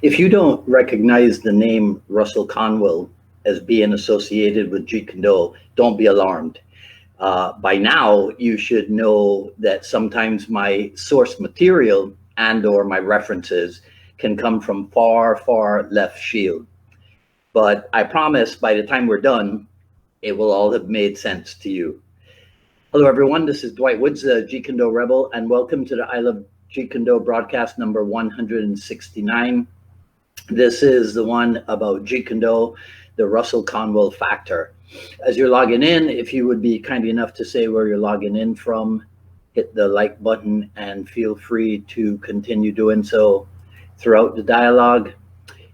If you don't recognize the name Russell Conwall as being associated with Jeet Kune Do, don't be alarmed. By now, you should know that sometimes my source material and or my references can come from far, far left field. But I promise by the time we're done, it will all have made sense to you. Hello, everyone. This is Dwight Woods, the Jeet Kune Do Rebel, and welcome to the I Love Jeet Kune Do broadcast number 169. This is the one about Jeet Kune Do, the Russell Conwall factor. As you're logging in, if you would be kind enough to say where you're logging in from, hit the like button and feel free to continue doing so throughout the dialogue.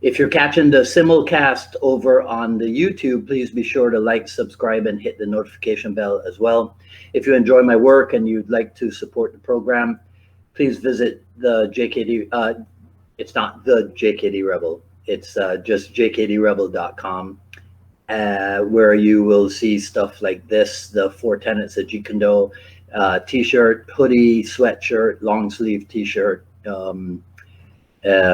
If you're catching the simulcast over on the YouTube, please be sure to like, subscribe, and hit the notification bell as well. If you enjoy my work and you'd like to support the program, please visit the JKD, it's not the JKD Rebel, it's just jkdrebel.com, where you will see stuff like this, the 4 tenets of Jeet Kune Do, t-shirt, hoodie, sweatshirt, long sleeve t-shirt,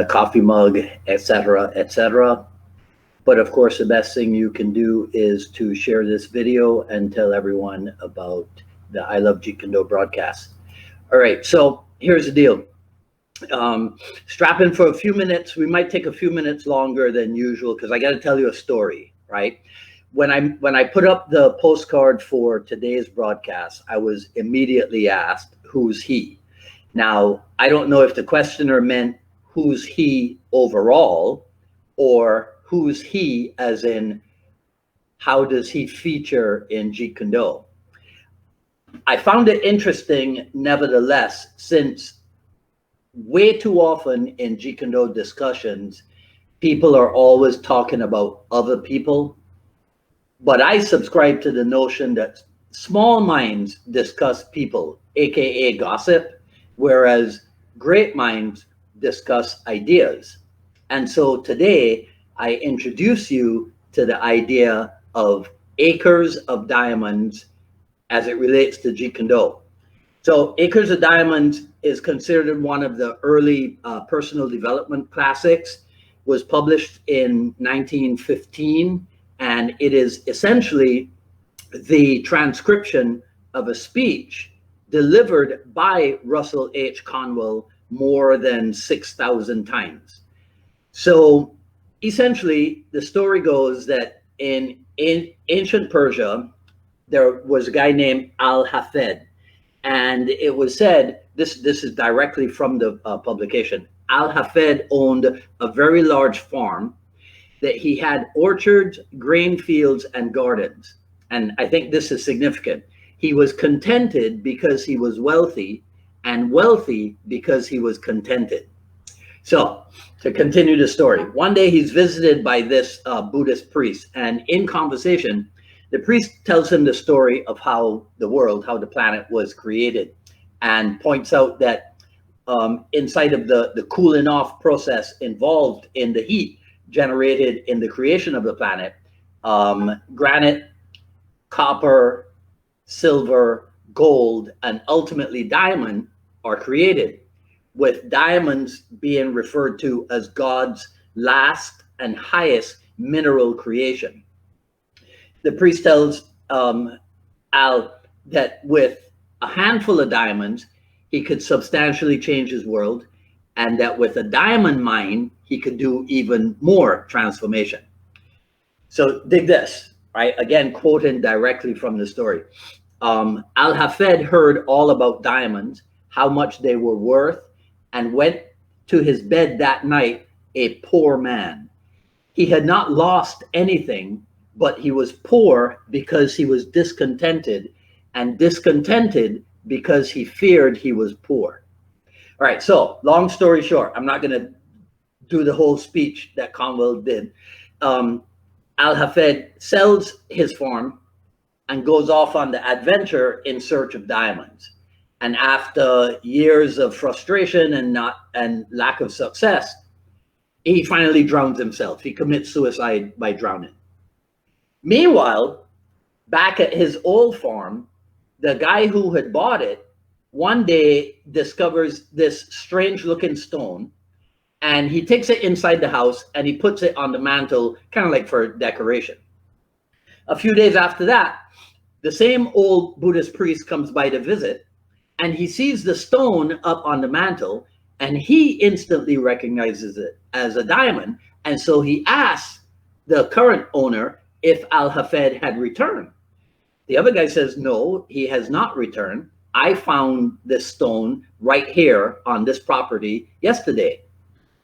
coffee mug, etc., etc. But of course, the best thing you can do is to share this video and tell everyone about the I Love Jeet Kune Do broadcast. All right, so here's the deal. Strap in for a few minutes. We might take a few minutes longer than usual because I got to tell you a story, right? When I put up the postcard for today's broadcast, I was immediately asked, who's he? Now, I don't know if the questioner meant who's he overall, or who's he as in how does he feature in Jeet Kune Do? I found it interesting, nevertheless, since way too often in Jeet Kune Do discussions, people are always talking about other people, but I subscribe to the notion that small minds discuss people, aka gossip, whereas great minds discuss ideas. And so today I introduce you to the idea of acres of diamonds as it relates to Jeet Kune Do. So Acres of Diamonds is considered one of the early personal development classics, was published in 1915, and it is essentially the transcription of a speech delivered by Russell H. Conwall more than 6,000 times. So essentially, the story goes that in ancient Persia, there was a guy named Al-Hafed, and it was said, this is directly from the publication, Al-Hafed owned a very large farm, that he had orchards, grain fields, and gardens. And I think this is significant. He was contented because he was wealthy, and wealthy because he was contented. So to continue the story, one day he's visited by this Buddhist priest, and in conversation, the priest tells him the story of how the planet was created, and points out that inside of the cooling off process involved in the heat generated in the creation of the planet, granite, copper, silver, gold, and ultimately diamond are created, with diamonds being referred to as God's last and highest mineral creation. The priest tells Al that with a handful of diamonds, he could substantially change his world, and that with a diamond mine, he could do even more transformation. So dig this, right? Again, quoting directly from the story. Al-Hafed heard all about diamonds, how much they were worth, and went to his bed that night a poor man. He had not lost anything, but he was poor because he was discontented, and discontented because he feared he was poor. All right, so long story short, I'm not going to do the whole speech that Conwall did. Al-Hafed sells his farm and goes off on the adventure in search of diamonds. And after years of frustration and lack of success, he finally drowns himself. He commits suicide by drowning. Meanwhile, back at his old farm, the guy who had bought it one day discovers this strange looking stone and he takes it inside the house and he puts it on the mantle, kind of like for decoration. A few days after that, the same old Buddhist priest comes by to visit, and he sees the stone up on the mantle, and he instantly recognizes it as a diamond. And so he asks the current owner if Al-Hafed had returned. The other guy says, no, he has not returned. I found this stone right here on this property yesterday.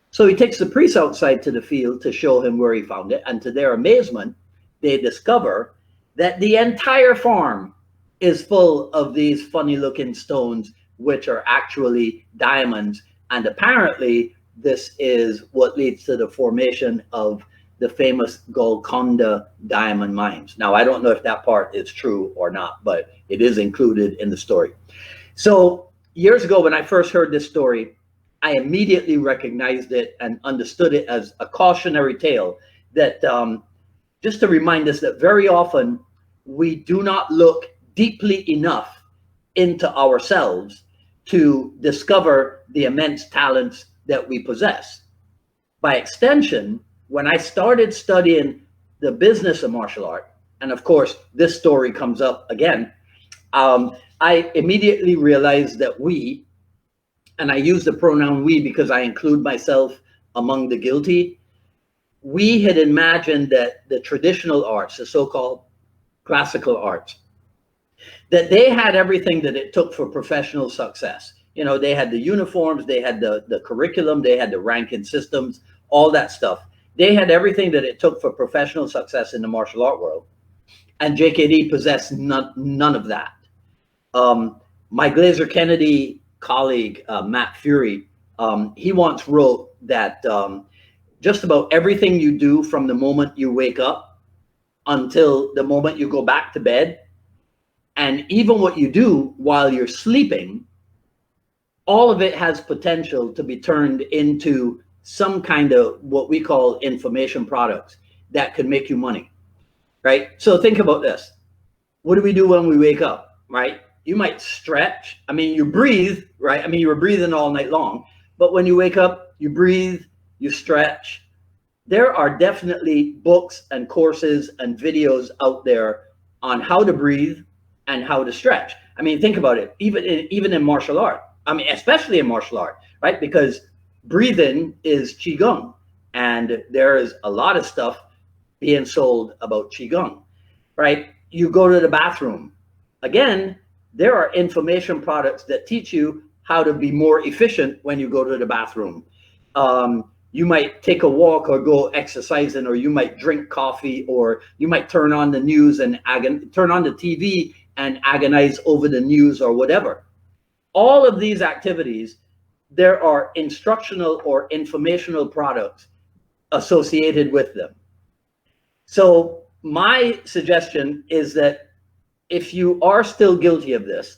So he takes the priest outside to the field to show him where he found it. And to their amazement, they discover that the entire farm is full of these funny looking stones, which are actually diamonds. And apparently this is what leads to the formation of the famous Golconda diamond mines. Now, I don't know if that part is true or not, but it is included in the story. So years ago, when I first heard this story, I immediately recognized it and understood it as a cautionary tale that just to remind us that very often we do not look deeply enough into ourselves to discover the immense talents that we possess. By extension, when I started studying the business of martial art, and of course, this story comes up again, I immediately realized that we, and I use the pronoun we because I include myself among the guilty, we had imagined that the traditional arts, the so-called classical arts, that they had everything that it took for professional success. You know, they had the uniforms, they had the curriculum, they had the ranking systems, all that stuff. They had everything that it took for professional success in the martial art world. And JKD possessed none of that. My Glazer Kennedy colleague, Matt Fury, he once wrote that just about everything you do from the moment you wake up until the moment you go back to bed, and even what you do while you're sleeping, all of it has potential to be turned into some kind of what we call information products that could make you money, right? So think about this. What do we do when we wake up, right? You might stretch. I mean, you breathe, right? I mean, you were breathing all night long, but when you wake up, you breathe, you stretch. There are definitely books and courses and videos out there on how to breathe and how to stretch. I mean, think about it, even in martial art. I mean, especially in martial art, right? Because breathing is Qigong, and there is a lot of stuff being sold about Qigong, right? You go to the bathroom. Again, there are information products that teach you how to be more efficient when you go to the bathroom. You might take a walk or go exercising, or you might drink coffee, or you might turn on the news and turn on the TV and agonize over the news or whatever. All of these activities, there are instructional or informational products associated with them. So my suggestion is that if you are still guilty of this,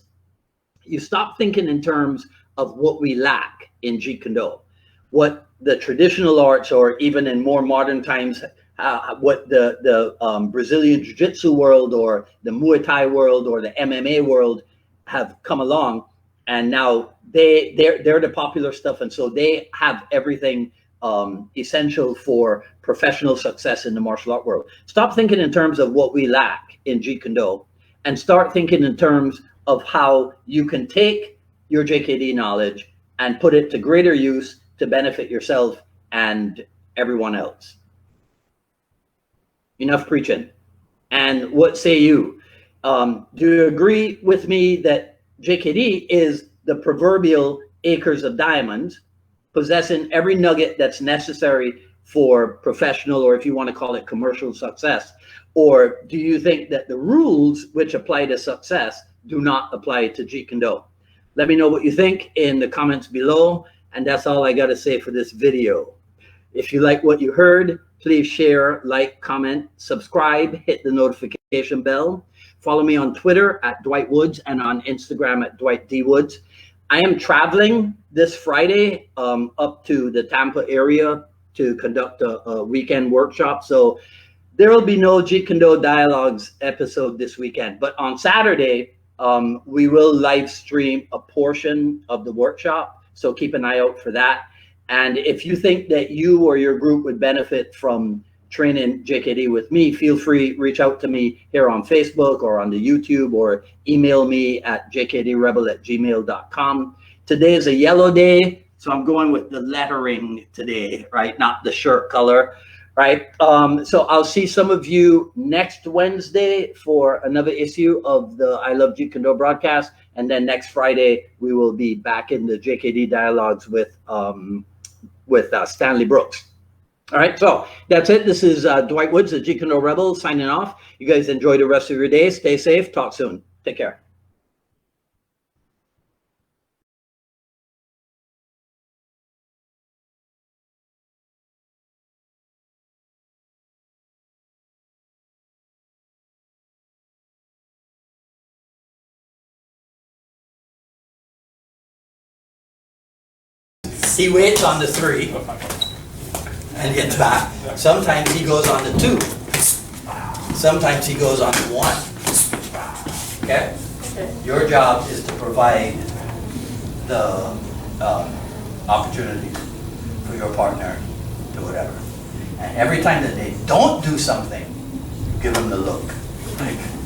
you stop thinking in terms of what we lack in Jeet Kune Do, what the traditional arts, or even in more modern times, what the Brazilian Jiu Jitsu world or the Muay Thai world or the MMA world have come along, and now they're the popular stuff, and so they have everything essential for professional success in the martial art world. Stop thinking in terms of what we lack in Jeet Kune Do, and start thinking in terms of how you can take your JKD knowledge and put it to greater use to benefit yourself and everyone else. Enough preaching. And what say you? Do you agree with me that JKD is the proverbial acres of diamonds, possessing every nugget that's necessary for professional, or if you want to call it commercial success? Or do you think that the rules which apply to success do not apply to Jeet Kune Do? Let me know what you think in the comments below. And that's all I got to say for this video. If you like what you heard, please share, like, comment, subscribe, hit the notification bell. Follow me on Twitter at Dwight Woods and on Instagram at Dwight D. Woods. I am traveling this Friday up to the Tampa area to conduct a weekend workshop. So there will be no Jeet Kune Do Dialogues episode this weekend. But on Saturday, we will live stream a portion of the workshop. So keep an eye out for that. And if you think that you or your group would benefit from training JKD with me, feel free, reach out to me here on Facebook or on the YouTube, or email me at jkdrebel@gmail.com. Today is a yellow day, so I'm going with the lettering today, right? Not the shirt color, right? So I'll see some of you next Wednesday for another issue of the I Love Jeet Kune Do broadcast. And then next Friday, we will be back in the JKD dialogues with Stanley Brooks. All right, so that's it. This is Dwight Woods, the Jeet Kune Do Rebel, signing off. You guys enjoy the rest of your day. Stay safe. Talk soon. Take care. He waits on the 3 and gets back. Sometimes he goes on the 2. Sometimes he goes on the 1. Okay? Your job is to provide the opportunity for your partner to whatever. And every time that they don't do something, give them the look. Like,